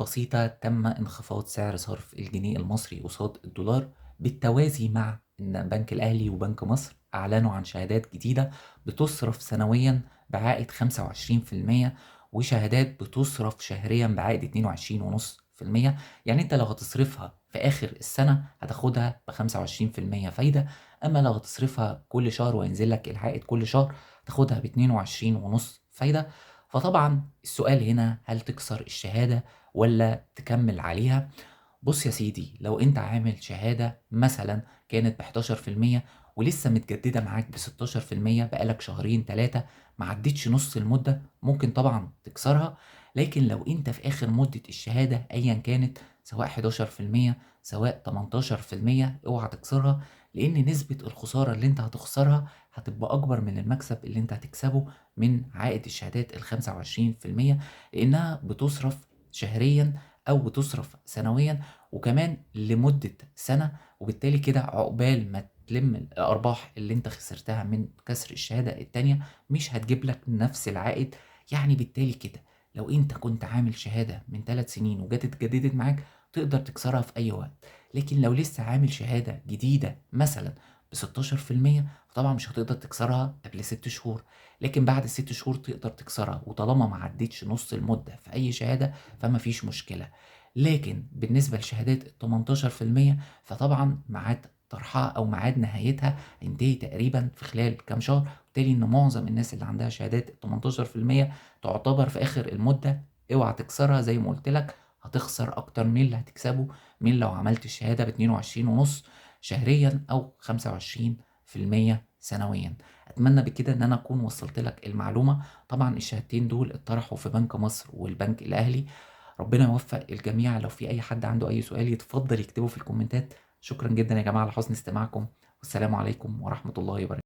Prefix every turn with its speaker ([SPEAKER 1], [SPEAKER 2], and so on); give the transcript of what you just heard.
[SPEAKER 1] بسيطة تم انخفاض سعر صرف الجنيه المصري قصاد الدولار بالتوازي مع إن البنك الأهلي وبنك مصر أعلنوا عن شهادات جديدة بتصرف سنويا بعائد 25%، وشهادات بتصرف شهريا بعائد 22.5%. يعني أنت لو هتصرفها في آخر السنة هتاخدها ب25% فايدة، أما لو هتصرفها كل شهر وينزل لك العائد كل شهر تاخدها ب22.5 فايدة. فطبعا السؤال هنا هل تكسر الشهادة ولا تكمل عليها؟ بص يا سيدي، لو انت عامل شهادة مثلا كانت ب11% ولسه متجددة معاك ب16% بقالك شهرين تلاتة ما عدتش نص المدة، ممكن طبعا تكسرها. لكن لو انت في اخر مدة الشهادة ايا كانت، سواء 11% سواء 18%، اوعى تكسرها، لان نسبة الخسارة اللي انت هتخسرها هتبقى اكبر من المكسب اللي انت هتكسبه من عائد الشهادات ال25%، لانها بتصرف شهريا او بتصرف سنويا وكمان لمدة سنة. وبالتالي كده عقبال ما تلم الأرباح اللي أنت خسرتها من كسر الشهادة التانية مش هتجيب لك نفس العائد. يعني بالتالي كده لو أنت كنت عامل شهادة من 3 سنين وجت اتجددت معاك تقدر تكسرها في أي وقت. لكن لو لسه عامل شهادة جديدة مثلا ب16%، فطبعا مش هتقدر تكسرها قبل 6 شهور، لكن بعد 6 شهور تقدر تكسرها، وطالما ما عدتش نص المدة في أي شهادة فما فيش مشكلة. لكن بالنسبة لشهادات ال18% فطبعا ميعاد طرحها أو ميعاد نهايتها هينتهي تقريبا في خلال كام شهر، وبالتالي إن معظم الناس اللي عندها شهادات ال18% تعتبر في آخر المدة. اوعى تكسرها، زي ما قلت لك هتخسر أكتر من اللي هتكسبه من لو عملت الشهادة ب22.5 شهريا أو 25% سنويا. أتمنى بكده إن أنا أكون وصلت لك المعلومة. طبعا الشهادتين دول اتطرحوا في بنك مصر والبنك الأهلي. ربنا يوفق الجميع. لو في أي حد عنده أي سؤال يتفضل يكتبه في الكومنتات. شكرا جدا يا جماعة على حسن استماعكم، والسلام عليكم ورحمة الله وبركاته.